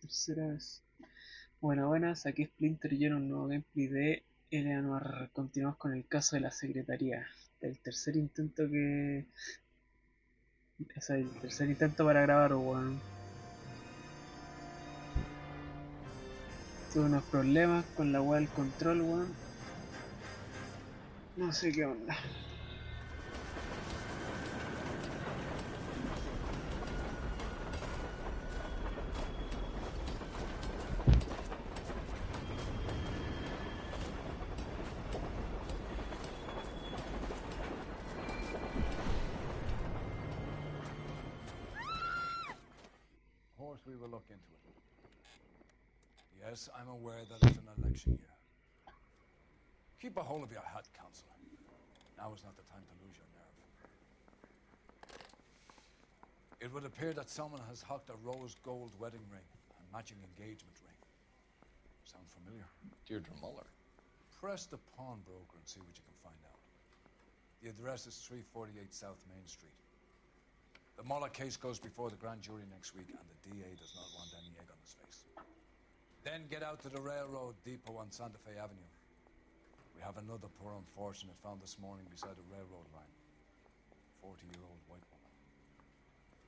Tercera vez. Bueno, buenas, aquí SplinterG en un nuevo gameplay de NOIRE. Continuamos con el caso de la secretaría. El tercer intento que... O sea, el tercer intento para grabar, weón. Tuve unos problemas con la web del control, weón. No sé qué onda. Horse, we will look into it. Yes, I'm aware that it's an election year. Keep a hold of your hat, Counselor. Now is not the time to lose your nerve. It would appear that someone has hocked a rose gold wedding ring and matching engagement ring. Sound familiar? Deirdre Muller. Press the pawnbroker and see what you can find out. The address is 348 South Main Street. The Muller case goes before the grand jury next week, and the DA does not want any egg on his face. Then get out to the railroad depot on Santa Fe Avenue. We have another poor unfortunate found this morning beside a railroad line. 40-year-old white woman.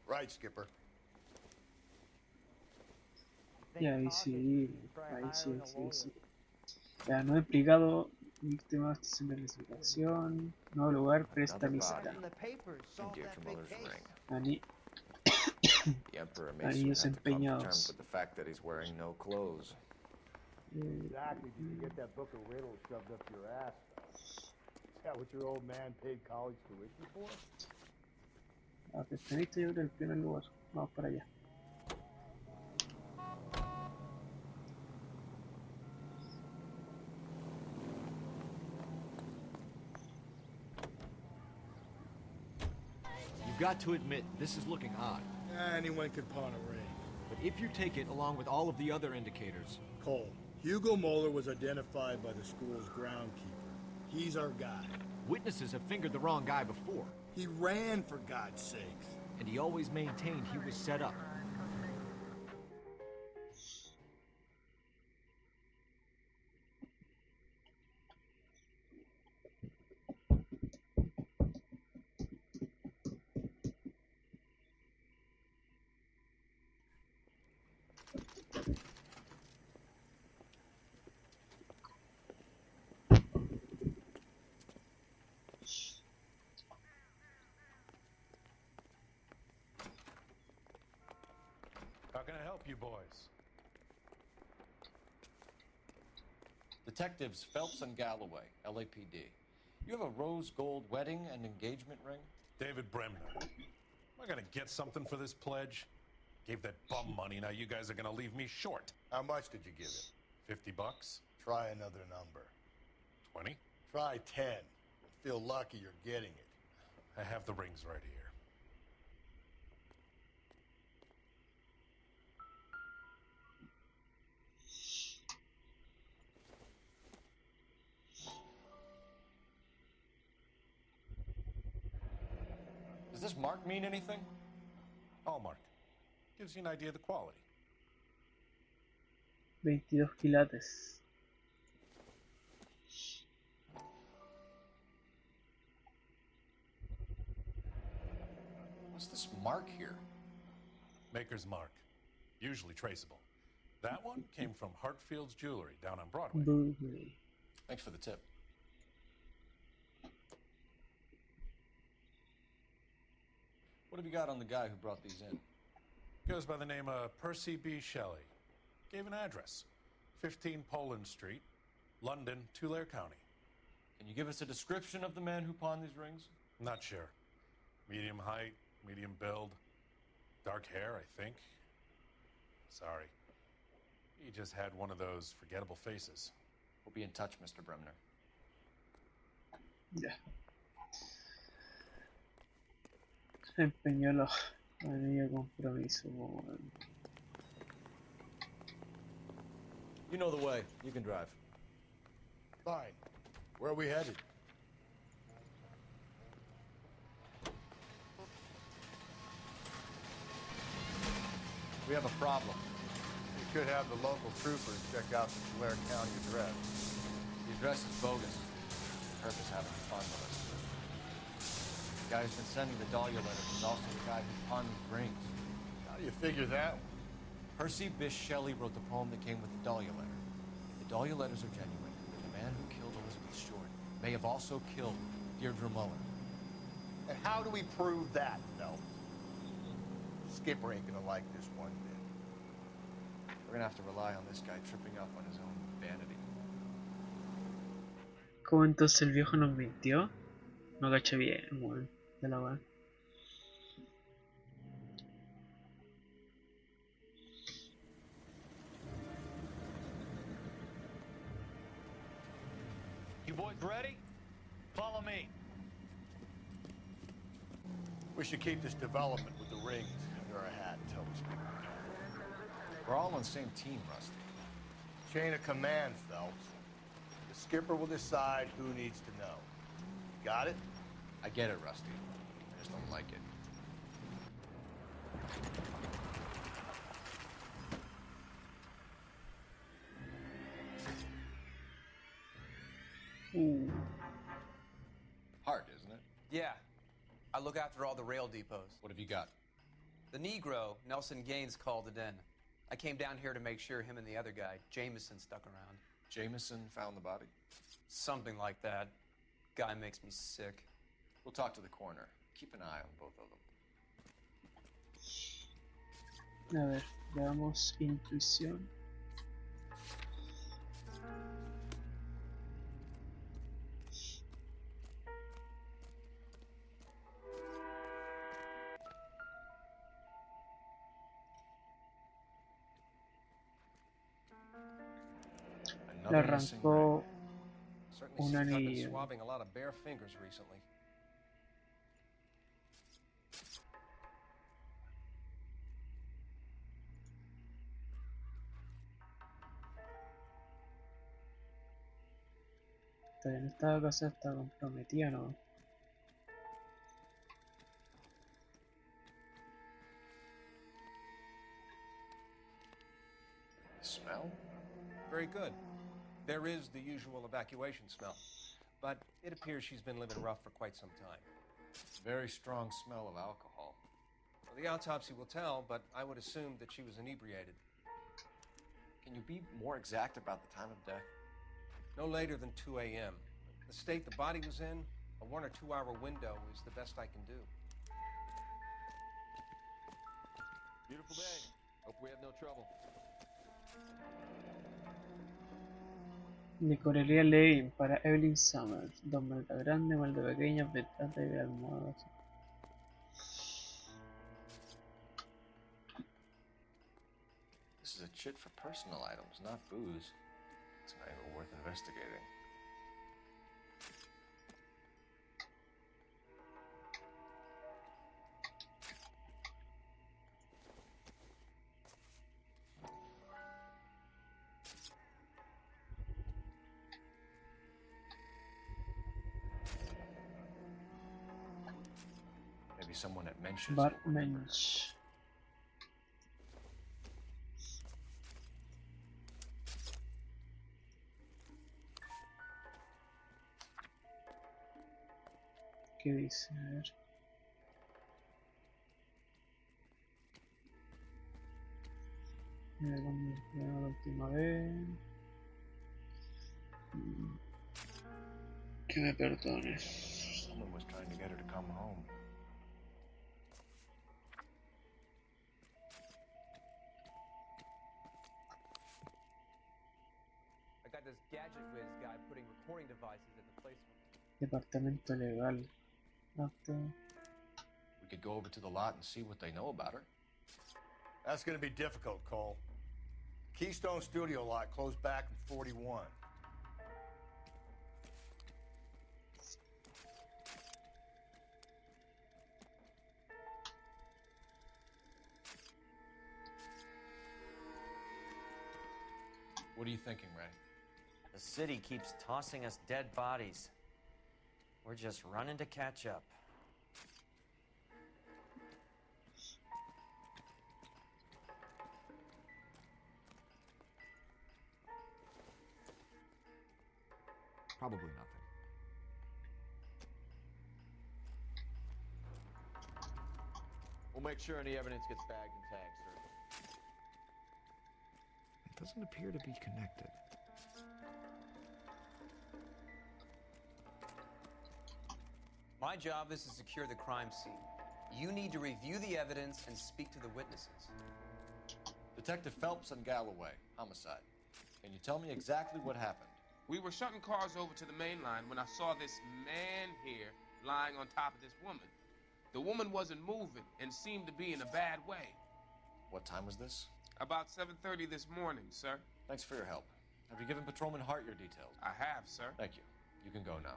Right, Skipper. Ya, ahí sí, sí. Ya, no he explicado víctimas de señalización, nuevo lugar, prestamista. And Deirdre Muller's ring. Ani The Emperor may soon Anillos have to come to terms empeñados. with the fact that he's wearing no clothes. Exactly. Did you get that book of riddles shoved up your ass? Is that what your old man paid college tuition for? Ah, prestamista, yo creo el primer lugar. Vamos para allá. You've got to admit, this is looking odd. Anyone could pawn a ring. But if you take it along with all of the other indicators... Cole, Hugo Moeller was identified by the school's groundkeeper. He's our guy. Witnesses have fingered the wrong guy before. He ran, for God's sakes. And he always maintained he was set up. How can I help you boys? Detectives Phelps and Galloway, LAPD. You have a rose gold wedding and engagement ring? David Bremner. Am I gonna get something for this pledge? Gave that bum money, now you guys are gonna leave me short. How much did you give him? 50 bucks? Try another number. 20? Try 10. Feel lucky you're getting it. I have the rings right here. Does this mark mean anything? Hallmark. Gives you an idea of the quality. 22 quilates. What's this mark here? Maker's mark. Usually traceable. That one came from Hartfield's Jewelry down on Broadway. Burberry. Thanks for the tip. What have you got on the guy who brought these in? Goes by the name of Percy B. Shelley. Gave an address. 15 Poland Street, London, Tulare County. Can you give us a description of the man who pawned these rings? Not sure. Medium height, medium build. Dark hair, I think. Sorry. He just had one of those forgettable faces. We'll be in touch, Mr. Bremner. Ya. Empeñó los anillos de compromiso, weón. You know the way. You can drive. Fine. Where are we headed? We have a problem. could have the local troopers check out the Tulare County address. The address is bogus. Purpose having fun with us. The guy who's been sending the Dahlia letters is also the guy who pawned these rings. How do you figure that? Percy Bysshe Shelley wrote the poem that came with the Dahlia letter. If the Dahlia letters are genuine, the man who killed Elizabeth Short may have also killed Deirdre Muller. And how do we prove that, Phelps? Skipper ain't gonna like this one bit. We're gonna have to rely on this guy tripping up on his own vanity. ¿Cómo entonces el viejo nos mintió? No cacho bien, weón, de la weá. You boys ready? Follow me. We should keep this development with the rings under our hat until we speak. We're all on the same team, Rusty. Chain of command, Phelps. The skipper will decide who needs to know. Got it? I get it, Rusty. I just don't like it. Hard, isn't it? Yeah. I look after all the rail depots. What have you got? The Negro, Nelson Gaines, called it in. I came down here to make sure him and the other guy, Jameson, stuck around. Jameson found the body? Something like that. Guy makes me sick. We'll talk to the coroner. Keep an eye on both of them. A ver, veamos intuición. Le arrancó un anillo. Swabbing a lot of bare fingers recently. En esta casa está comprometida, ¿no? Smell? Very good. There is the usual evacuation smell, but it appears she's been living rough for quite some time. Very strong smell of alcohol. Well, the autopsy will tell, but I would assume that she was inebriated. Can you be more exact about the time of death? No later than 2 a.m. The state the body was in, a 1 or 2 hour window is the best I can do. Beautiful day. Hope we have no trouble. Licorería Levin para Evelyn Summers. 2 maltas grandes, malta pequeña, petate y almohadas. This is a chit for personal items, not booze. It's an angle worth investigating. Maybe someone at Mensch's. Bar Mensch. ¿Qué dice? A ver. Mira cómo fue la última vez. Que me perdone. Someone was trying to get her to come home. I got this gadget whiz guy putting recording devices at the placement. Departamento legal. After. We could go over to the lot and see what they know about her. That's gonna be difficult, Cole. Keystone Studio lot closed back in 41. What are you thinking, Ray? The city keeps tossing us dead bodies. We're just running to catch up. Probably nothing. We'll make sure any evidence gets bagged and tagged, sir. It doesn't appear to be connected. My job is to secure the crime scene. You need to review the evidence and speak to the witnesses. Detective Phelps and Galloway, homicide. Can you tell me exactly what happened? We were shutting cars over to the main line when I saw this man here lying on top of this woman. The woman wasn't moving and seemed to be in a bad way. What time was this? About 7:30 this morning, sir. Thanks for your help. Have you given Patrolman Hart your details? I have, sir. Thank you. You can go now.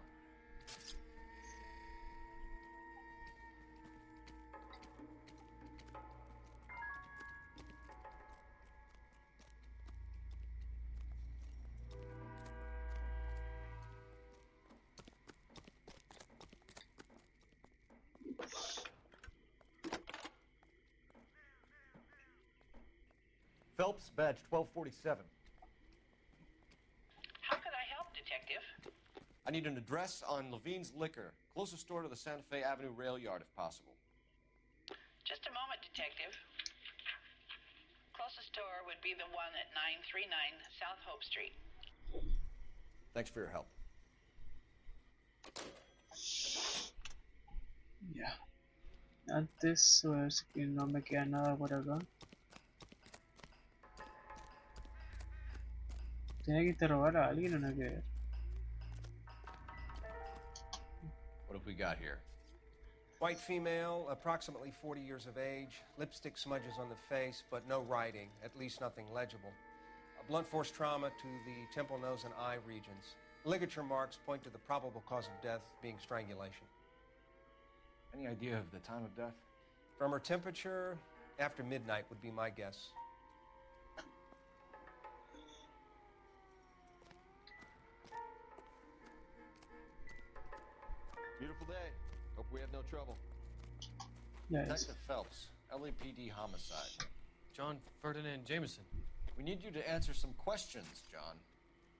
Phelps, badge 1247. How can I help, Detective? I need an address on Levine's Liquor, closest store to the Santa Fe Avenue rail yard if possible. Just a moment, Detective. Closest store would be the one at 939 South Hope Street. Thanks for your help. Ya. Antes, a ver si que no me queda nada por acá. Tenía que interrogar a alguien o no que ver. What have we got here? White female, approximately 40 years of age, lipstick smudges on the face, but no writing, at least nothing legible. A blunt force trauma to the temple, nose, and eye regions. Ligature marks point to the probable cause of death being strangulation. Any idea of the time of death? From her temperature, after midnight would be my guess. Beautiful day. Hope we have no trouble. Yes. Detective Phelps, LAPD homicide. John Ferdinand Jameson. We need you to answer some questions, John.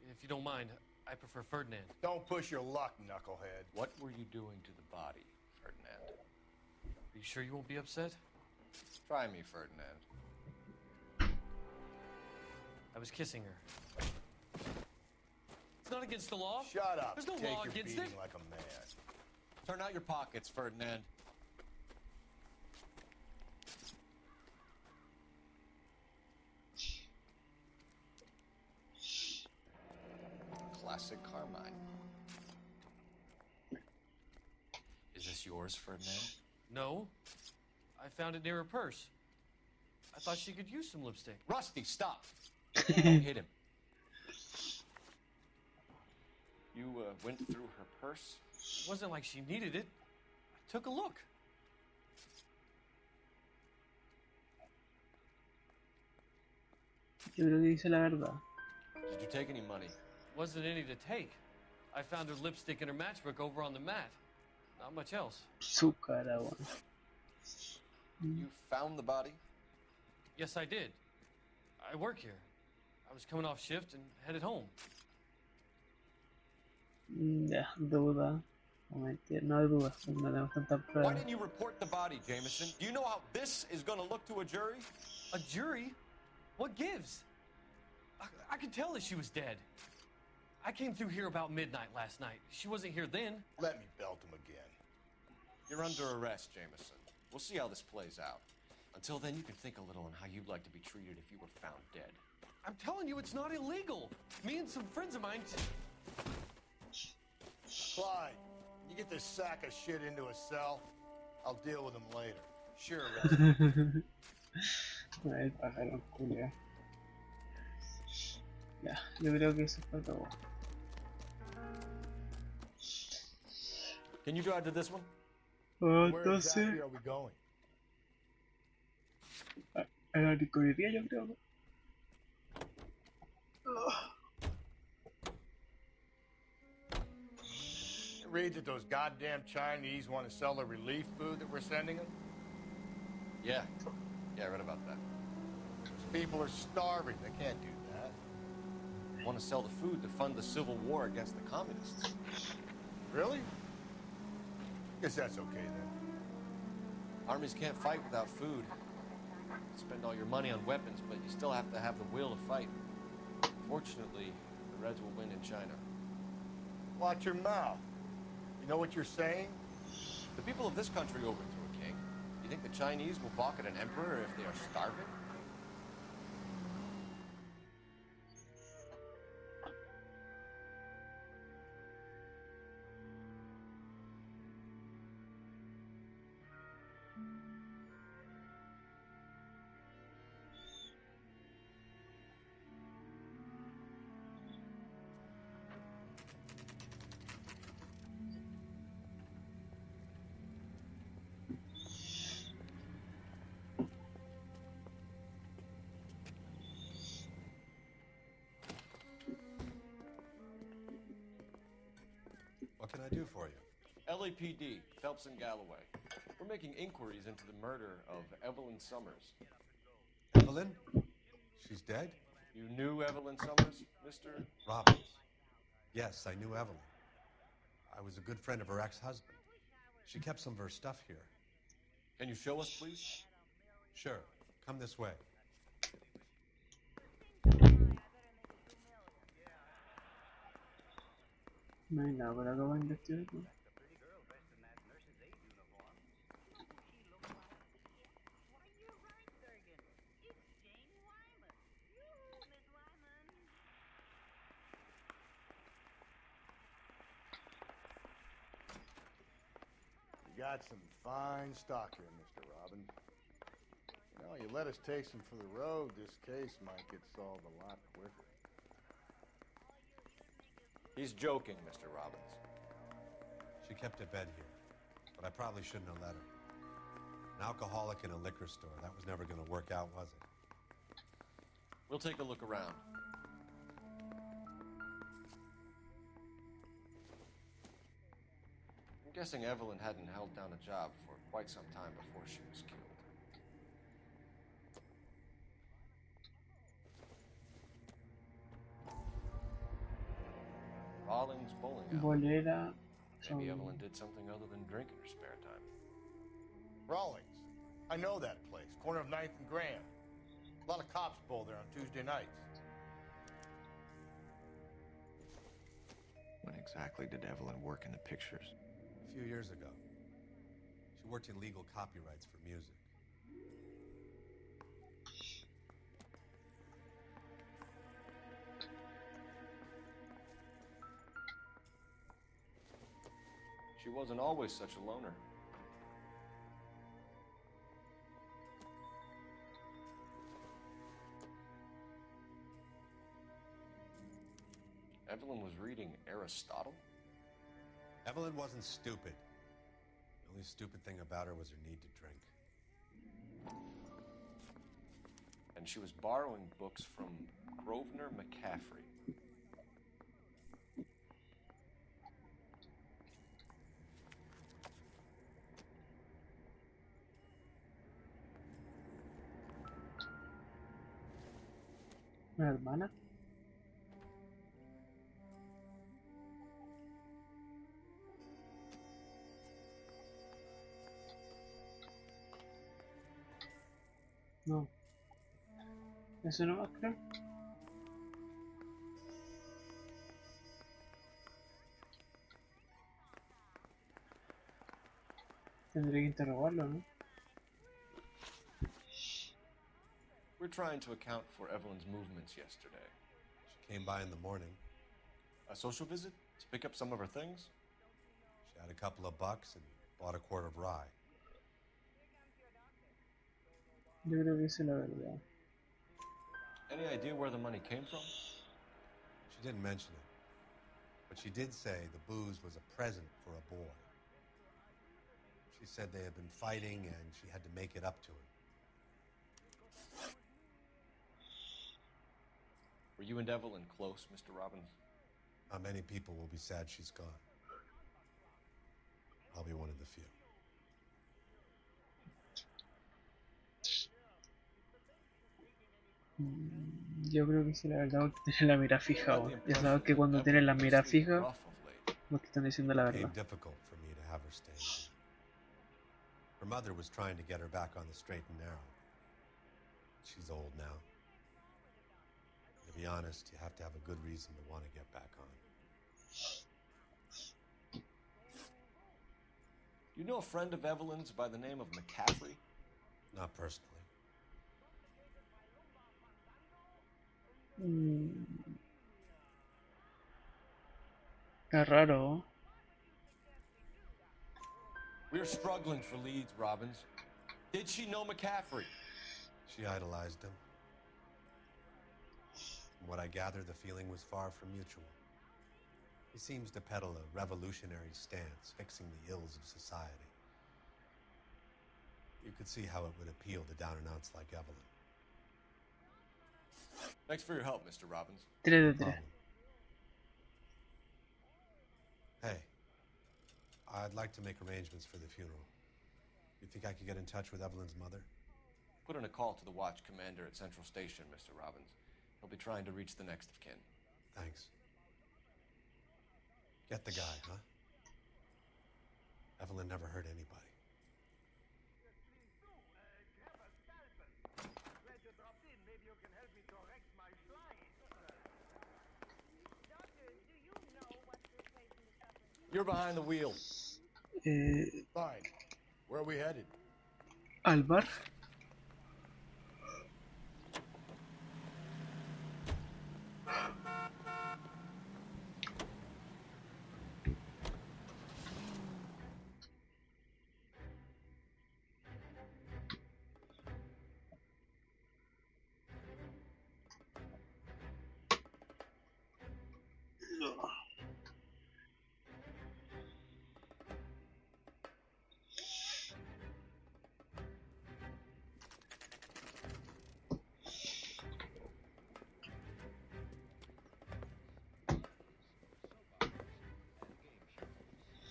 If you don't mind, I prefer Ferdinand. Don't push your luck, knucklehead. What were you doing to the body, Ferdinand? Are you sure you won't be upset? Try me, Ferdinand. I was kissing her. It's not against the law. Shut up. There's no Take law your against beating it. like a man. Turn out your pockets, Ferdinand. Classic Carmine. Is this yours, Ferdinand? No. I found it near her purse. I thought she could use some lipstick. Rusty, stop! Don't hit him. You went through her purse? It wasn't like she needed it. I took a look. Yo creo que dice la verdad. Did you take any money? Wasn't any to take. I found her lipstick and her matchbook over on the mat. Not much else. Su cara, bueno. You found the body? Yes, I did. I work here. I was coming off shift and headed home. Ya, duda. No mentir, no hay duda. No tenemos tantas Why pruebas. didn't you report the body, Jameson? Do you know how this is going to look to a jury? A jury? What gives? I could tell that she was dead. I came through here about midnight last night. She wasn't here then. Let me belt him again. You're under arrest, Jameson. We'll see how this plays out. Until then, you can think a little on how you'd like to be treated if you were found dead. I'm telling you, it's not illegal. Me and some friends of mine... Clyde, you get this sack of shit into a cell. I'll deal with him later. Sure, El pájaro culia. Ya, yo creo que eso fue todo. Can you drive to this one? Where Entonces, exactly are we going? a la licorería yo creo. Read that those goddamn Chinese want to sell the relief food that we're sending them? Yeah. Yeah, I read about that. Those people are starving. They can't do that. want to sell the food to fund the civil war against the communists. Really? Guess that's okay then. Armies can't fight without food. Spend all your money on weapons, but you still have to have the will to fight. Fortunately, the Reds will win in China. Watch your mouth. You know what you're saying? The people of this country overthrew a king. You think the Chinese will balk at an emperor if they are starving? What can I do for you? LAPD, Phelps and Galloway. We're making inquiries into the murder of Evelyn Summers. Evelyn? She's dead? You knew Evelyn Summers, Mr. Robbins. Yes, I knew Evelyn. I was a good friend of her ex-husband. She kept some of her stuff here. Can you show us, please? Sure. Come this way. No hay nada por acá para investigar, ¿no? You got some fine stock here, Mr. Robbins. You know, you let us take some for the road, this case might get solved a lot quicker. He's joking, Mr. Robbins. She kept a bed here, but I probably shouldn't have let her. An alcoholic in a liquor store, that was never going to work out, was it? We'll take a look around. I'm guessing Evelyn hadn't held down a job for quite some time before she was killed. Rawlings Bowling Alley. Bolera. Maybe Evelyn did something other than drink in her spare time. Rawlings. I know that place. Corner of 9th and Grand. A lot of cops bowl there on Tuesday nights. When exactly did Evelyn work in the pictures? A few years ago. She worked in legal copyrights for music. She wasn't always such a loner. Evelyn was reading Aristotle? Evelyn wasn't stupid. The only stupid thing about her was her need to drink. And she was borrowing books from Grosvenor McCaffrey. ¿Una hermana? No. ¿Eso no más creo? Tendré que interrogarlo, ¿no? We're trying to account for Evelyn's movements yesterday. She came by in the morning. A social visit? To pick up some of her things? She had a couple of bucks and bought a quart of rye. Yo creo que esa es la verdad. Any idea where the money came from? She didn't mention it. But she did say the booze was a present for a boy. She said they had been fighting and she had to make it up to him. Were you and Evelyn close, Mr. Robbins? Many people will be sad she's gone. I'll be one of the few. Yo creo que sí, la verdad, porque tiene la mira fija, I had the weón. Ya impression sabes que that cuando tienen Evelyn la had been mira sleeping fija, rough of late. los que están diciendo la It became verdad. difficult for me to have her stay here. Her mother was trying to get her back on the straight and narrow. She's old now. To be honest, you have to have a good reason to want to get back on. You know a friend of Evelyn's by the name of McCaffrey? Not personally. Es raro. We're struggling for leads, Robbins. Did she know McCaffrey? She idolized him. From what I gather, the feeling was far from mutual. He seems to peddle a revolutionary stance, fixing the ills of society. You could see how it would appeal to down-and-outs like Evelyn. Thanks for your help, Mr. Robbins. 3 de 3. Hey, I'd like to make arrangements for the funeral. You think I could get in touch with Evelyn's mother? Put in a call to the watch commander at Central Station, Mr. Robbins. He'll be trying to reach the next of kin. Thanks. Get the guy, huh? Evelyn never hurt anybody. You're behind the wheel. Fine. Where are we headed? Al bar.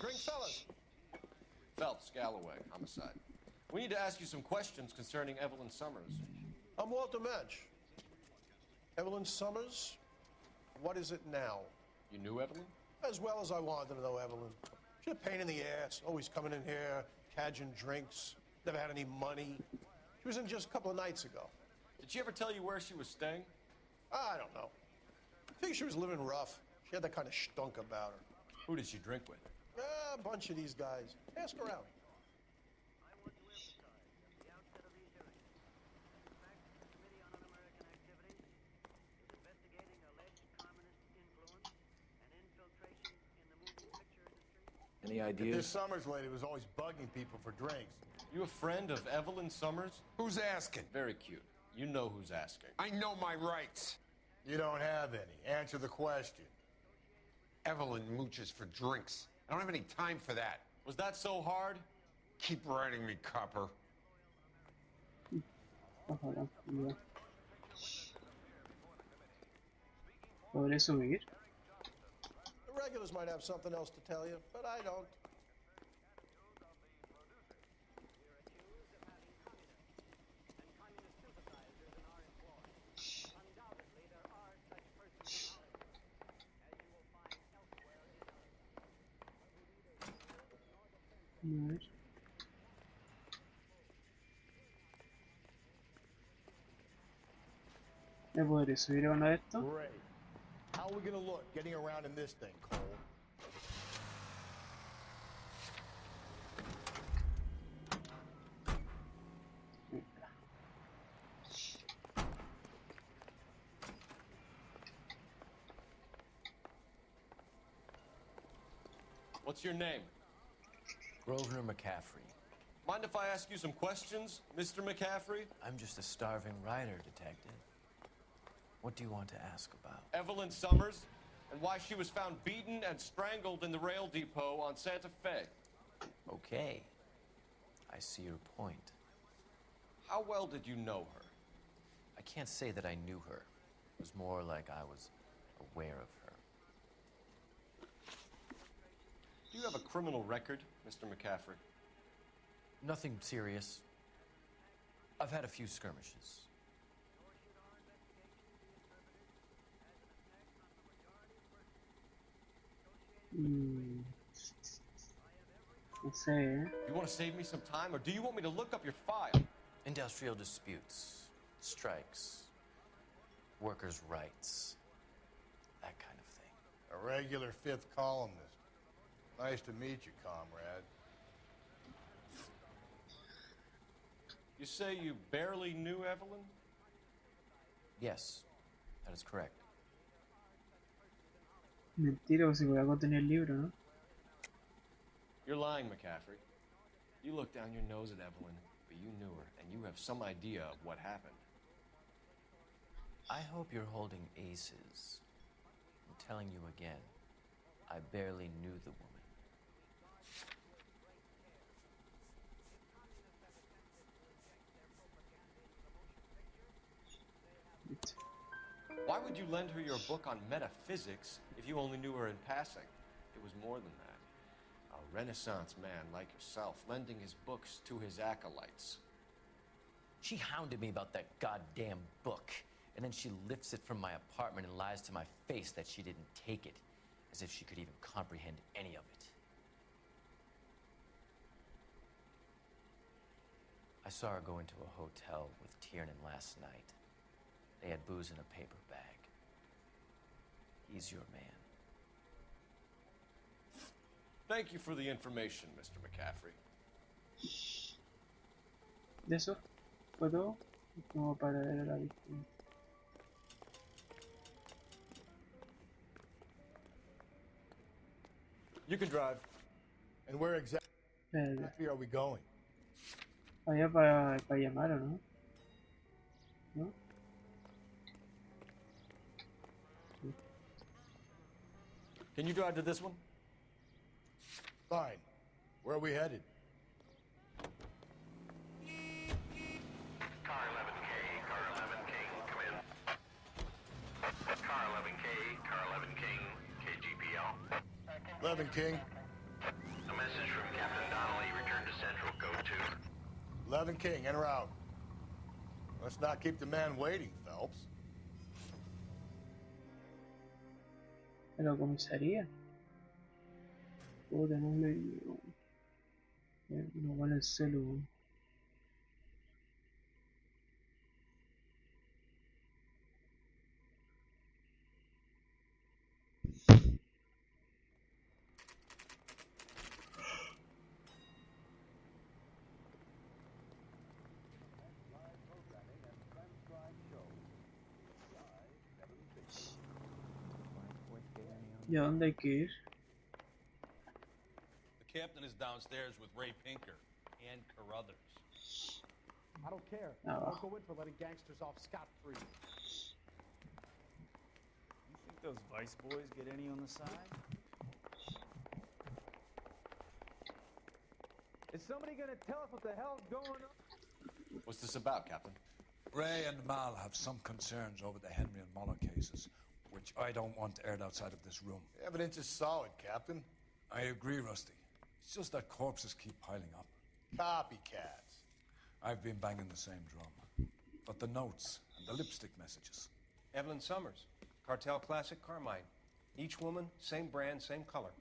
Drink, fellas. Phelps, Galloway, homicide. We need to ask you some questions concerning Evelyn Summers. I'm Walter Mensch. Evelyn Summers? What is it now? You knew Evelyn? As well as I wanted to know Evelyn. She's a pain in the ass, always coming in here, cadging drinks, never had any money. She was in just a couple of nights ago. Did she ever tell you where she was staying? I don't know. I think she was living rough. She had that kind of stunk about her. Who did she drink with? A bunch of these guys. Ask around. Any This ideas? Summers lady was always bugging people for drinks. You a friend of Evelyn Summers? Who's asking? Very cute. You know who's asking. I know my rights. You don't have any. Answer the question. Evelyn mooches for drinks. I don't have any time for that. Was that so hard? Keep writing me, copper. Ojalá. Ya. ¿Podré subir? The regulars might have something else to tell you, but I don't. A ver. ¿Me podré subir a uno de estos? Great. How are we gonna look getting around in this thing, Cole? What's your name? Grosvenor McCaffrey. Mind if I ask you some questions, Mr. McCaffrey? I'm just a starving writer, detective. What do you want to ask about? Evelyn Summers, and why she was found beaten and strangled in the rail depot on Santa Fe. Okay. I see your point. How well did you know her? I can't say that I knew her. It was more like I was aware of her. Do you have a criminal record, Mr. McCaffrey? Nothing serious. I've had a few skirmishes. Mm, no sé, ¿eh? You want to save me some time, or do you want me to look up your file? Industrial disputes, strikes, workers' rights, that kind of thing. A regular fifth columnist. Nice to meet you, comrade. You say you barely knew Evelyn? Yes, that is correct. Mentira, o si voy a contener el libro, ¿no? You're lying, McCaffrey. You looked down your nose at Evelyn, but you knew her, and you have some idea of what happened. I hope you're holding aces. I'm telling you again, I barely knew the woman. Why would you lend her your book on metaphysics if you only knew her in passing? It was more than that. A Renaissance man like yourself lending his books to his acolytes. She hounded me about that goddamn book, and then she lifts it from my apartment and lies to my face that she didn't take it, as if she could even comprehend any of it. I saw her go into a hotel with Tiernan last night. They had booze in a paper bag. He's your man. Thank you for the information, Mr. McCaffrey. ¿De eso fue todo? Como para ver a la víctima. You can drive. And where exactly are we going? Allá para llamar, ¿o no? ¿No? Can you drive to this one? Fine. Where are we headed? Car 11K, Car 11 King, come in. Car 11K, Car 11 King, KGPL. 11 King. A message from Captain Donnelly, return to Central, go to. 11 King, en route. Let's not keep the man waiting, Phelps. ¿En la comisaría? Puta, no le digo. No vale el celu. ¿Y a dónde hay que ir? The captain is downstairs with Ray Pinker and Carruthers. I don't care. Oh. I'll go in for letting gangsters off scot-free. You think those Vice boys get any on the side? Is somebody gonna tell us what the hell's going on? What's this about, Captain? Ray and Mal have some concerns over the Henry and Muller cases, which I don't want aired outside of this room. The evidence is solid, Captain. I agree, Rusty. It's just that corpses keep piling up. Copycats. I've been banging the same drum. But the notes and the lipstick messages. Evelyn Summers, Cartel Classic Carmine. Each woman, same brand, same color.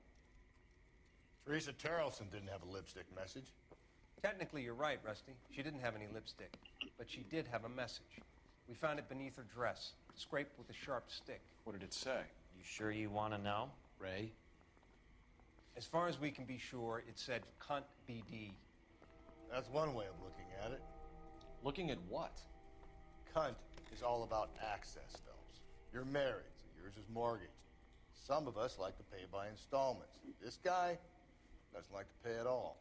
Teresa Terrelson didn't have a lipstick message. Technically, you're right, Rusty. She didn't have any lipstick, but she did have a message. We found it beneath her dress, scraped with a sharp stick. What did it say? You sure you want to know? Ray? As far as we can be sure, it said cunt BD. That's one way of looking at it. Looking at what? Cunt is all about access, Phelps. You're married, so yours is mortgaged. Some of us like to pay by installments. This guy doesn't like to pay at all.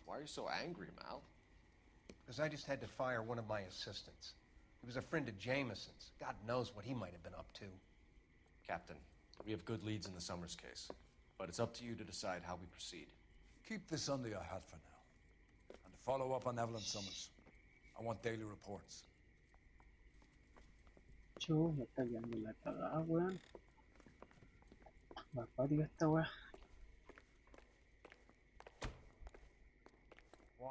Why are you so angry, Mal? Because I just had to fire one of my assistants. He was a friend of Jameson's. God knows what he might have been up to. Captain, we have good leads in the Summers case, but it's up to you to decide how we proceed. Keep this under your hat for now. And follow up on Evelyn Summers. I want daily reports. Chu, me está quedando la cagada, weón. Más pática esta weá.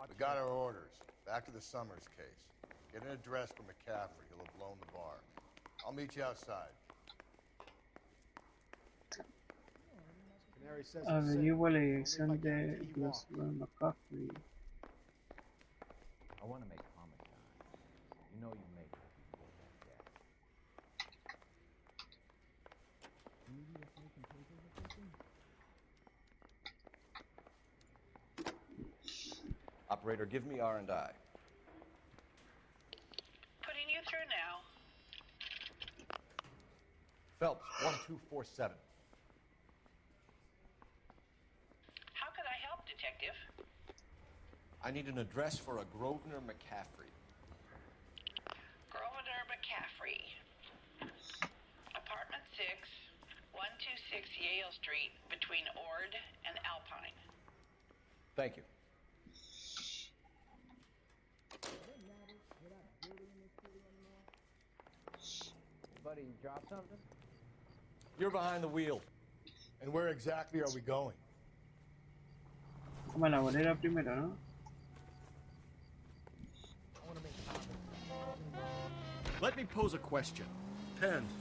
We got our orders. Back to the Summers case. Get an address for McCaffrey. He'll have blown the bar. I'll meet you outside. Mary says it's safe. Averigua la Only if I dirección guarantee de you los are. McCaffrey. I want to make homicide. You know you made happy people with that gas. Operator, give me R&I. Putting you through now. Phelps, 1247. How could I help, Detective? I need an address for a Grosvenor McCaffrey. Grosvenor McCaffrey. Apartment 6, 126 Yale Street, between Ord and Alpine. Thank you. Buddy, you drop something? You're behind the wheel. And where exactly are we going? Como a la bolera primero, ¿no? Let me pose a question. Depends.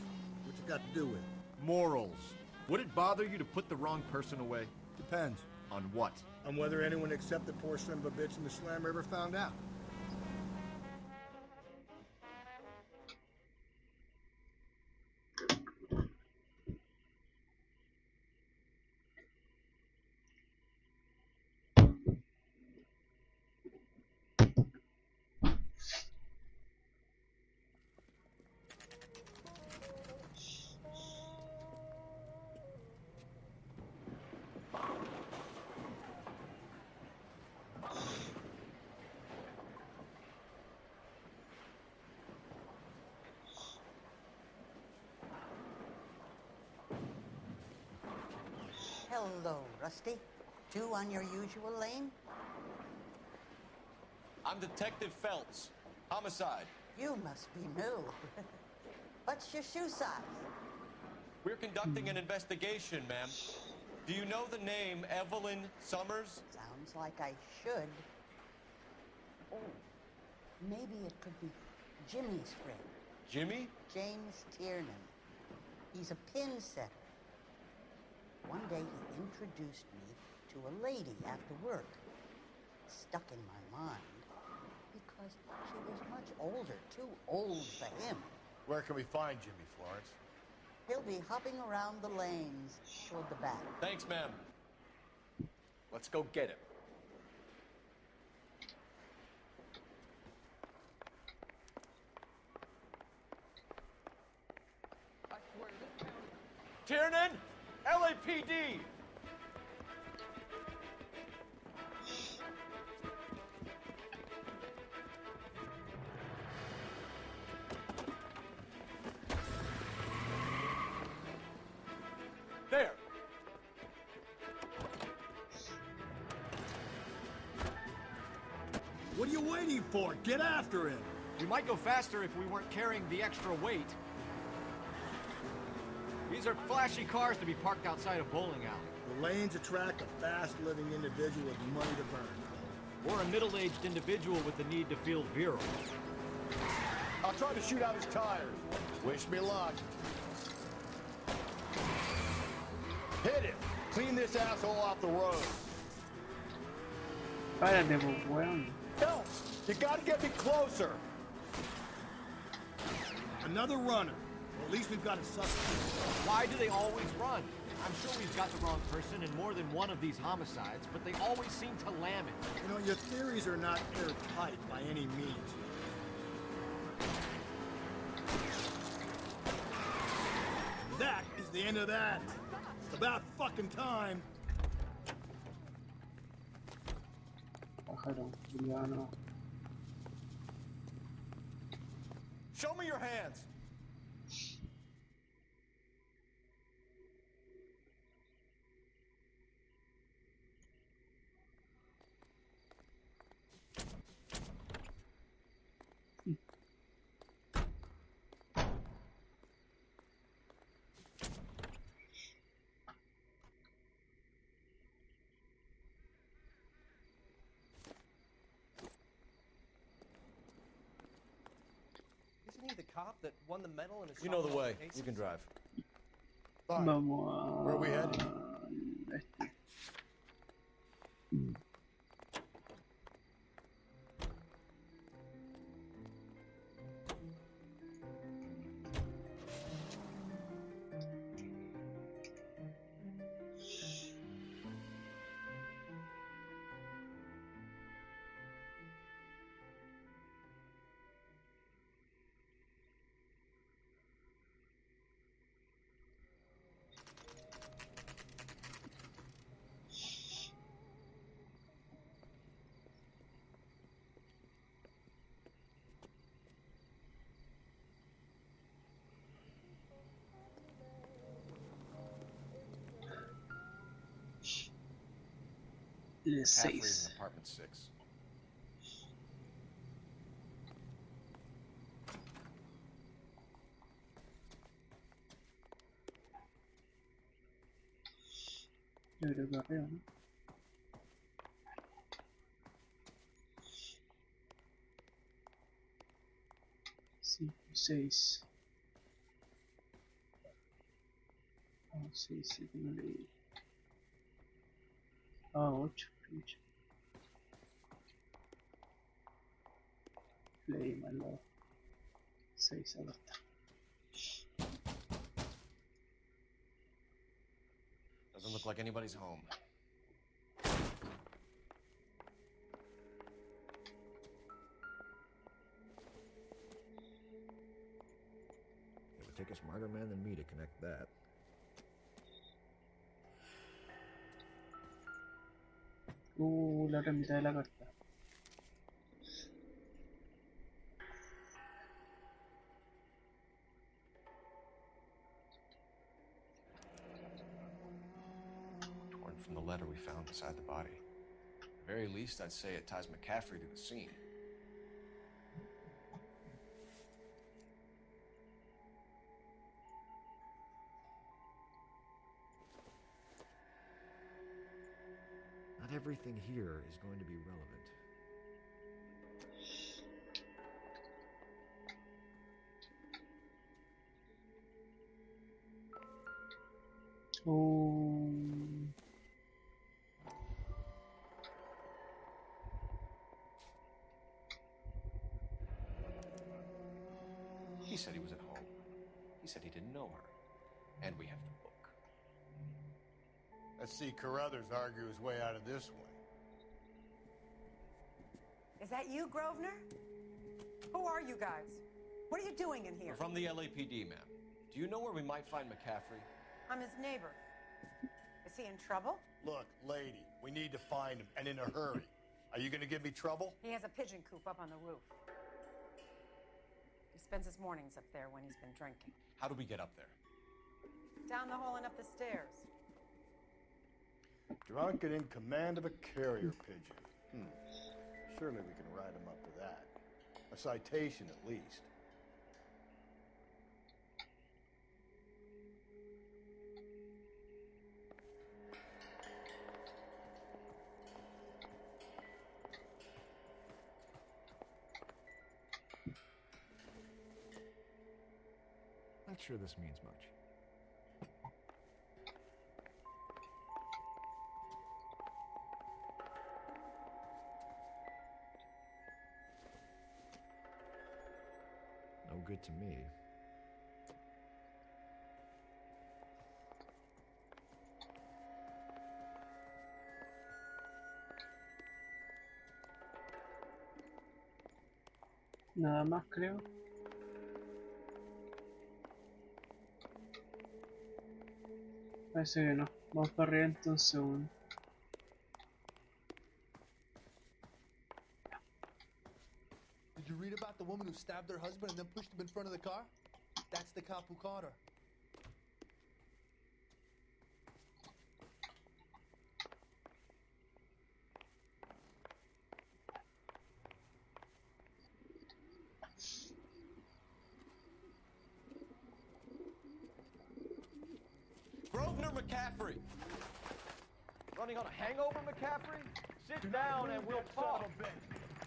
What you got to do with it? Morals. Would it bother you to put the wrong person away? Depends. On what? On whether anyone except the poor son of a bitch in the slammer ever found out. Hello, Rusty. Two on your usual lane? I'm Detective Phelps. Homicide. You must be new. What's your shoe size? We're conducting an investigation, ma'am. Do you know the name Evelyn Summers? Sounds like I should. Oh, maybe it could be Jimmy's friend. Jimmy? James Tiernan. He's a pin setter. One day he introduced me to a lady after work. It stuck in my mind because she was much older, too old for him. Where can we find Jimmy, Florence? He'll be hopping around the lanes toward the back. Thanks, ma'am. Let's go get him. Tiernan! LAPD! There! What are you waiting for? Get after him! We might go faster if we weren't carrying the extra weight. These are flashy cars to be parked outside a bowling alley. The lanes attract a fast-living individual with money to burn. Or a middle-aged individual with the need to feel virile. I'll try to shoot out his tires. Wish me luck. Hit him! Clean this asshole off the road. Párate, pues, weón. No! You gotta get me closer! Another runner. Well, at least we've got a suspect. Why do they always run? I'm sure we've got the wrong person in more than one of these homicides, but they always seem to lam it. You know, your theories are not airtight by any means. That is the end of that. It's about fucking time. Pájaro, Juliano. Show me your hands! Isn't he the cop that won the medal in his You know the way. cases? You can drive. Vamos a... Where are we headed? Este. McCaffrey's in apartment 6. Yo creo que arriba, ¿no? Cinco, 6. Ah, 6, 7, no leí. Ah, 8. Leí mal lado. 6, acá está. Doesn't look like anybody's home. It would take a smarter man than me to connect that. La otra mitad de la carta. Torn from the letter we found beside the body. At the very least, I'd say it ties McCaffrey to the scene. Not everything here is going to be relevant. He said he was at home. He said he didn't know her. And we have the book. Let's see Carruthers argue his way out of this one. Is that you, Grosvenor? Who are you guys? What are you doing in here? We're from the LAPD, ma'am. Do you know where we might find McCaffrey? I'm his neighbor. Is he in trouble? Look, lady, we need to find him, and in a hurry. Are you gonna give me trouble? He has a pigeon coop up on the roof. He spends his mornings up there when he's been drinking. How do we get up there? Down the hall and up the stairs. Drunk and in command of a carrier pigeon. Surely we can write him up to that. A citation, at least. Not sure this means much. No good to me. Nada más, creo. Parece que no. Vamos para arriba entonces, bueno. Did you read about the woman who stabbed her husband and then pushed him in front of the car? That's the cop who caught her. Grosvenor McCaffrey! Running on a hangover, McCaffrey? Sit down and we'll talk.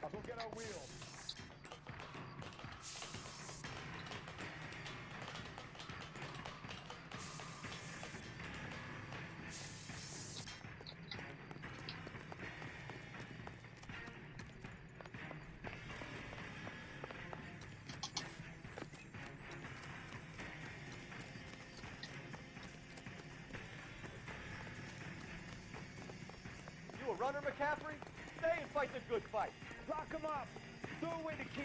I'll go get our wheels. runner, McCaffrey? Stay and fight the good fight. Lock him up. Throw away the keys.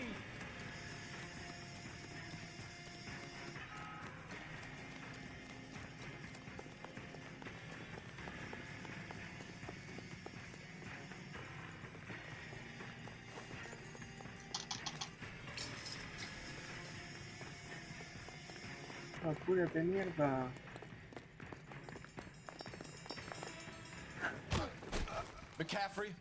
Apúrate, mierda. McCaffrey,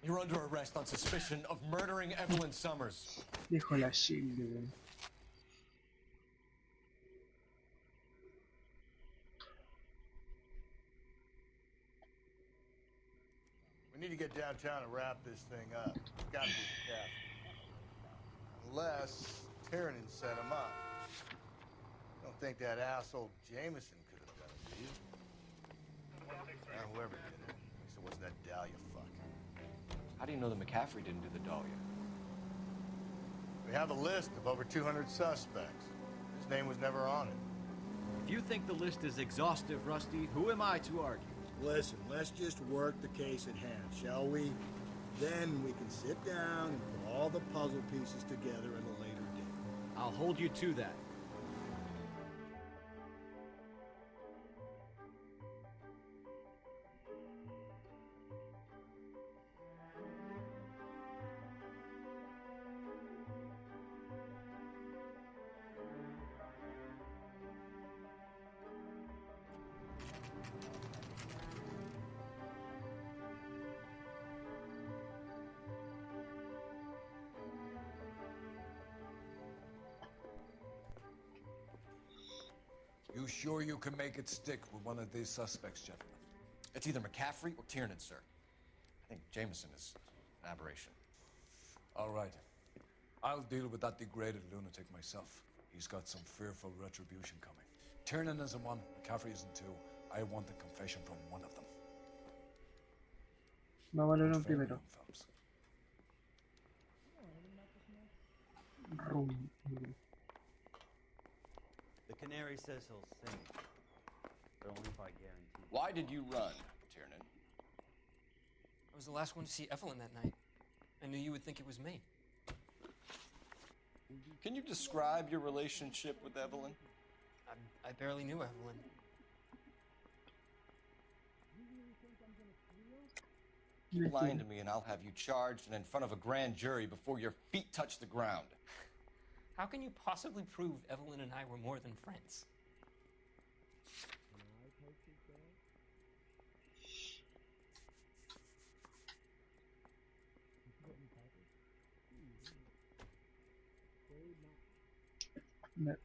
you're under arrest on suspicion of murdering Evelyn Summers. Dijo la Shield, weón. We need to get downtown and wrap this thing up. It's gotta be the captain. Unless Tiernan set him up. Don't think that asshole Jameson could have done it, do you? Whoever did it. At least it wasn't that Dahlia fuck. How do you know that McCaffrey didn't do the Dahlia? We have a list of over 200 suspects. His name was never on it. If you think the list is exhaustive, Rusty, who am I to argue? Listen, let's just work the case at hand, shall we? Then we can sit down and put all the puzzle pieces together at a later date. I'll hold you to that. You sure you can make it stick with one of these suspects, gentlemen? It's either McCaffrey or Tiernan, sir. I think Jameson is an aberration. All right. I'll deal with that degraded lunatic myself. He's got some fearful retribution coming. Tiernan isn't one, McCaffrey isn't two. I want the confession from one of them. Vamos a leer un primero. Rum. The canary says he'll sing, but only if I guarantee. Why did you run, Tiernan? I was the last one to see Evelyn that night. I knew you would think it was me. Can you describe your relationship with Evelyn? I barely knew Evelyn. Keep lying to me and I'll have you charged and in front of a grand jury before your feet touch the ground. How can you possibly prove Evelyn and I were more than friends?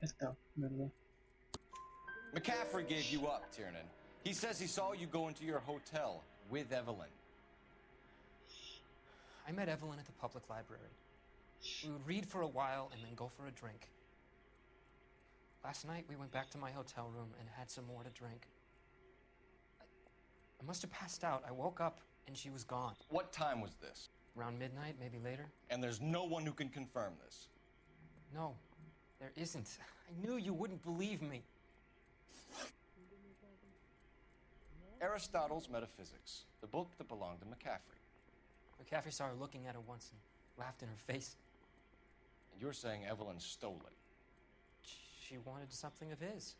Esta, ¿verdad? McCaffrey gave you up, Tiernan. He says he saw you go into your hotel with Evelyn. I met Evelyn at the public library. We would read for a while and then go for a drink. Last night, we went back to my hotel room and had some more to drink. I must have passed out. I woke up and she was gone. What time was this? Around midnight, maybe later. And there's no one who can confirm this. No, there isn't. I knew you wouldn't believe me. Aristotle's Metaphysics, the book that belonged to McCaffrey. McCaffrey saw her looking at it once and laughed in her face. And you're saying Evelyn stole it? She wanted something of his.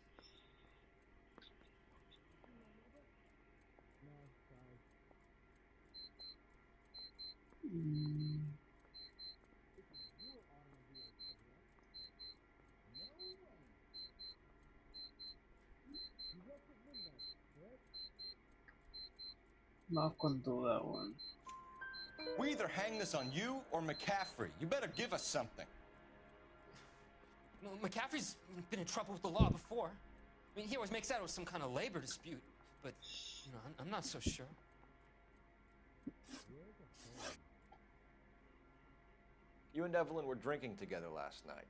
Vamos con duda, weón. We either hang this on you or McCaffrey. You better give us something. No, McCaffrey's been in trouble with the law before. I mean, he always makes out it was some kind of labor dispute. But, you know, I'm not so sure. You and Evelyn were drinking together last night,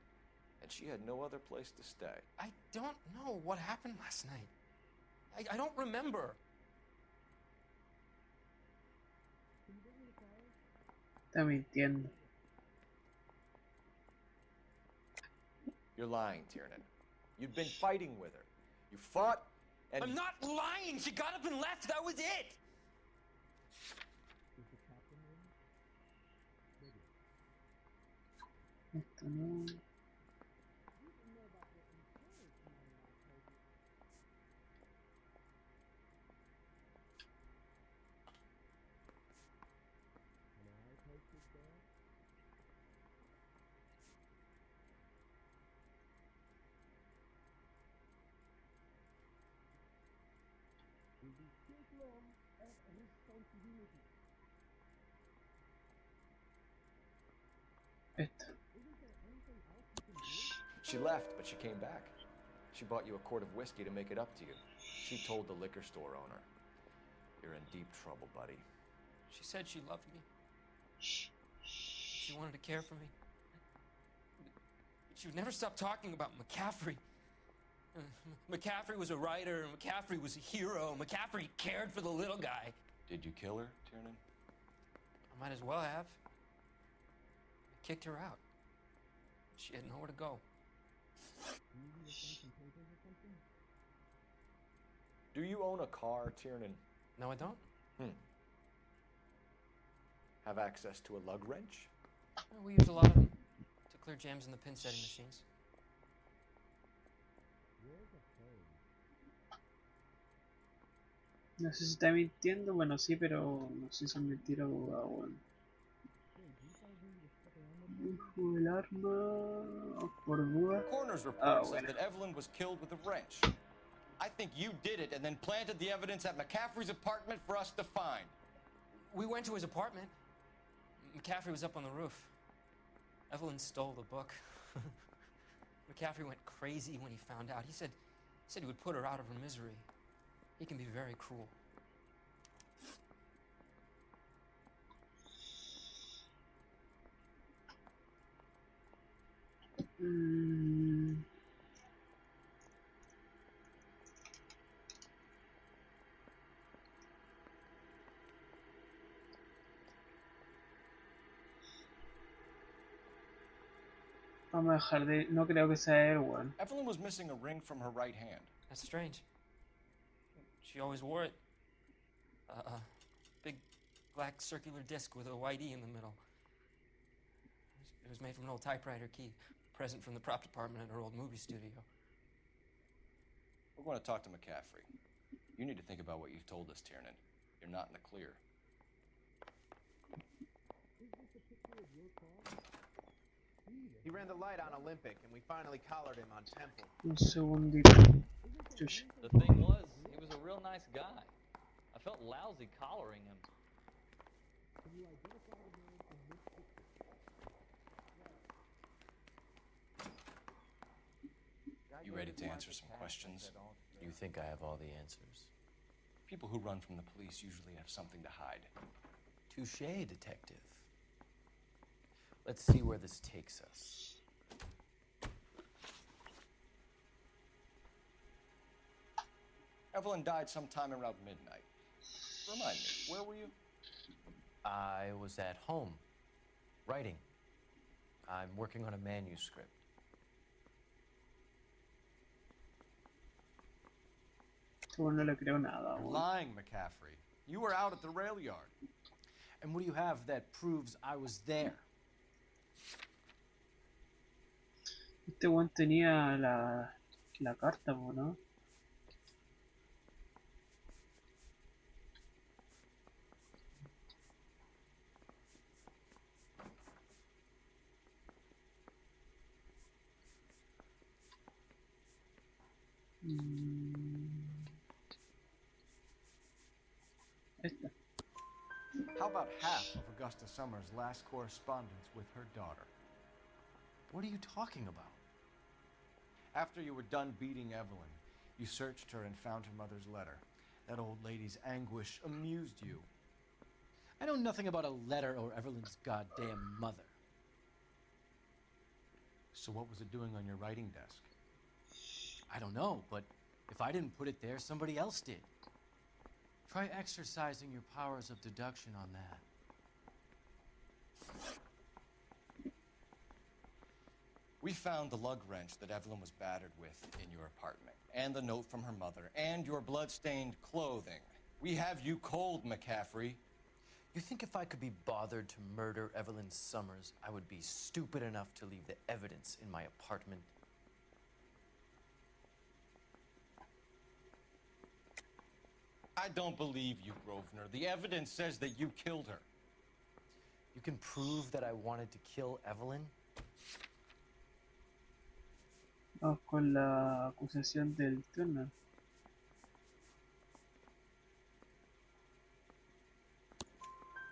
and she had no other place to stay. I don't know what happened last night. I don't remember. Está mintiendo. You're lying, Tiernan. You'd been fighting with her. You fought, and... I'm not lying! She got up and left! That was it! Esto no. Esto. She left, but she came back. She bought you a quart of whiskey to make it up to you. She told the liquor store owner. You're in deep trouble, buddy. She said she loved me. She wanted to care for me. She would never stop talking about McCaffrey. McCaffrey was a writer, and McCaffrey was a hero. McCaffrey cared for the little guy. Did you kill her, Tiernan? I might as well have. I kicked her out. She had nowhere to go. Do you own a car, Tiernan? No, I don't. Have access to a lug wrench? Well, we use a lot of them to clear jams in the pin setting machines. No sé si está mintiendo, bueno sí, pero no sé si es mentira o bueno. Dijo el arma por duda. Coroner's report says that Evelyn was killed with a wrench. I think you did it and then planted the evidence at McCaffrey's apartment for us to find. We went to his apartment. McCaffrey was up on the roof. Evelyn stole the book. McCaffrey went crazy when he found out. He said he would put her out of her misery. He can be very cruel. Vamos a dejar de... No creo que sea él, weón. Evelyn was missing a ring from her right hand. That's strange. She always wore it. A big black circular disc with a white E in the middle. It was made from an old typewriter key, a present from the prop department at her old movie studio. We're going to talk to McCaffrey. You need to think about what you've told us, Tiernan. You're not in the clear. He ran the light on Olympic, and we finally collared him on Temple. Un segundito. Chuch. The thing was, he was a real nice guy. I felt lousy collaring him. You ready to answer some questions? You think I have all the answers? People who run from the police usually have something to hide. Touché, detective. Let's see where this takes us. Evelyn died sometime around midnight. Remind me, where were you? I was at home, writing. I'm working on a manuscript. No le creo nada, You're weón. lying, McCaffrey. You were out at the rail yard. And what do you have that proves I was there? Este weón tenía la carta, ¿no? Esta. How about half of Augusta Summers' last correspondence with her daughter? What are you talking about? After you were done beating Evelyn, you searched her and found her mother's letter. That old lady's anguish amused you. I know nothing about a letter or Evelyn's goddamn mother. So what was it doing on your writing desk? I don't know, but if I didn't put it there, somebody else did. Try exercising your powers of deduction on that. We found the lug wrench that Evelyn was battered with in your apartment, and the note from her mother, and your blood-stained clothing. We have you cold, McCaffrey. You think if I could be bothered to murder Evelyn Summers, I would be stupid enough to leave the evidence in my apartment? I don't believe you, Grosvenor. The evidence says that you killed her. You can prove that I wanted to kill Evelyn? Vamos con la acusación del Turner.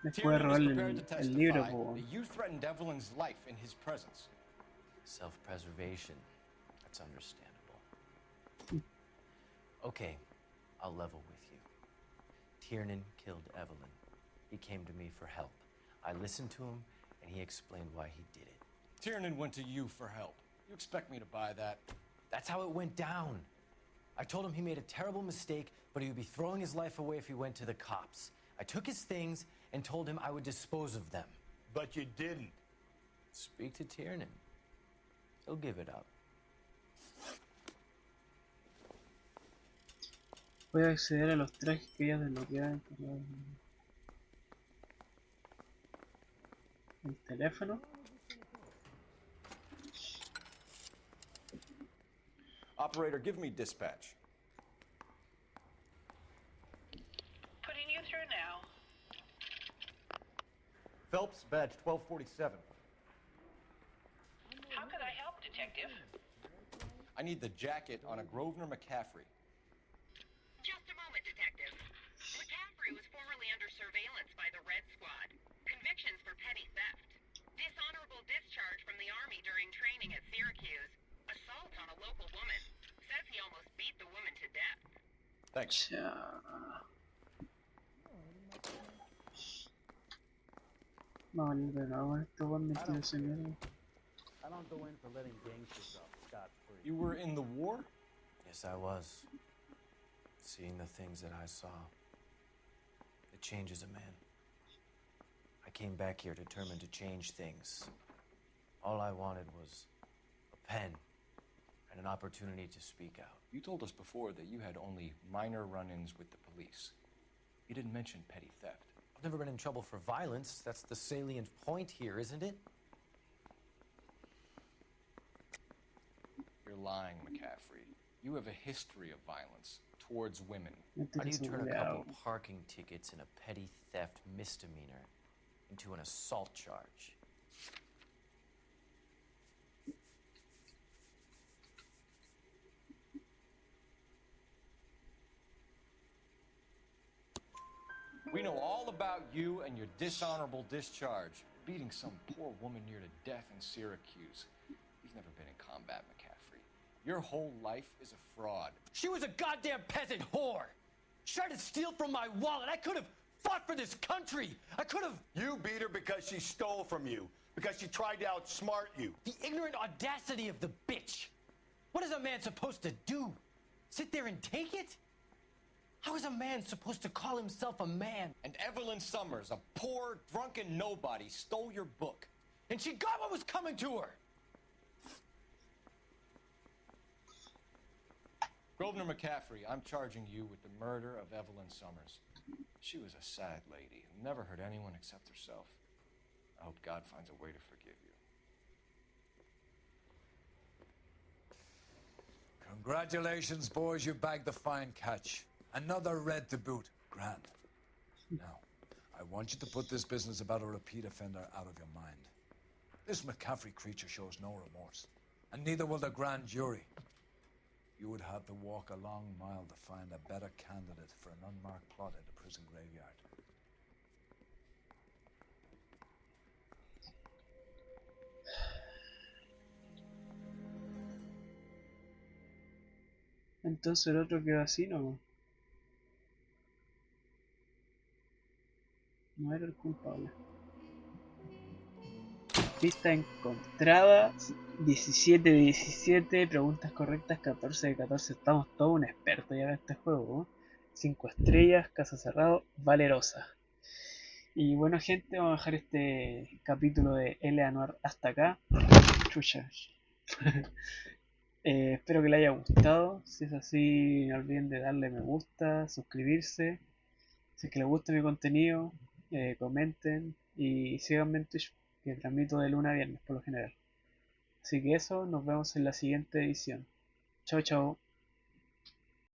Después de robarle el libro, po. You threatened Evelyn's life in his presence. Self-preservation. That's understandable. Okay, I'll level with you. Tiernan killed Evelyn. He came to me for help. I listened to him, and he explained why he did it. Tiernan went to you for help. You expect me to buy that? That's how it went down. I told him he made a terrible mistake, but he would be throwing his life away if he went to the cops. I took his things and told him I would dispose of them. But you didn't. Speak to Tiernan. He'll give it up. Puede acceder a los trajes que ella desbloqueaba en el teléfono. Operator, give me dispatch. Putting you through now. Phelps, badge 1247. How could I help, Detective? I need the jacket on a Grosvenor McCaffrey. Just a moment, Detective. McCaffrey was formerly under surveillance by the Red Squad. Convictions for petty theft. Dishonorable discharge from the Army during training at Syracuse. Assault on a local woman. Says he almost beat the woman to death. Thanks. Vamos a ir de nuevo con esto, weón, metido ese mierda. I don't go in for letting gangsters off scot-free. You were in the war? Yes, I was. Seeing the things that I saw, it changes a man. I came back here determined to change things. All I wanted was a pen and an opportunity to speak out. You told us before that you had only minor run-ins with the police. You didn't mention petty theft. I've never been in trouble for violence. That's the salient point here, isn't it? You're lying, McCaffrey. You have a history of violence towards women. How do you turn a couple parking tickets and a petty theft misdemeanor into an assault charge? We know all about you and your dishonorable discharge. Beating some poor woman near to death in Syracuse. You've never been in combat, McCaffrey. Your whole life is a fraud. She was a goddamn peasant whore! She tried to steal from my wallet. I could have fought for this country. I could have... You beat her because she stole from you. Because she tried to outsmart you. The ignorant audacity of the bitch. What is a man supposed to do? Sit there and take it? How is a man supposed to call himself a man? And Evelyn Summers, a poor, drunken nobody, stole your book. And she got what was coming to her. Grosvenor McCaffrey, I'm charging you with the murder of Evelyn Summers. She was a sad lady who never hurt anyone except herself. I hope God finds a way to forgive you. Congratulations, boys, you bagged the fine catch. Another red to boot. Grand. Now, I want you to put this business about a repeat offender out of your mind. This McCaffrey creature shows no remorse, and neither will the grand jury. You would have to walk a long mile to find a better candidate for an unmarked plot in the prison graveyard. Entonces el otro quedó así, ¿no? No era el culpable. Pista encontrada, 17 de 17, preguntas correctas, 14 de 14. Estamos todos un experto ya en este juego, ¿no? 5 estrellas, caso cerrado, valerosa. Y bueno, gente, vamos a dejar este capítulo de NOIRE hasta acá. Chucha. Espero que les haya gustado. Si es así, no olviden de darle me gusta, suscribirse. Si es que les gusta mi contenido, comenten y síganme en Twitch, que transmito de lunes a viernes por lo general. Así que eso, nos vemos en la siguiente edición. Chao, chao.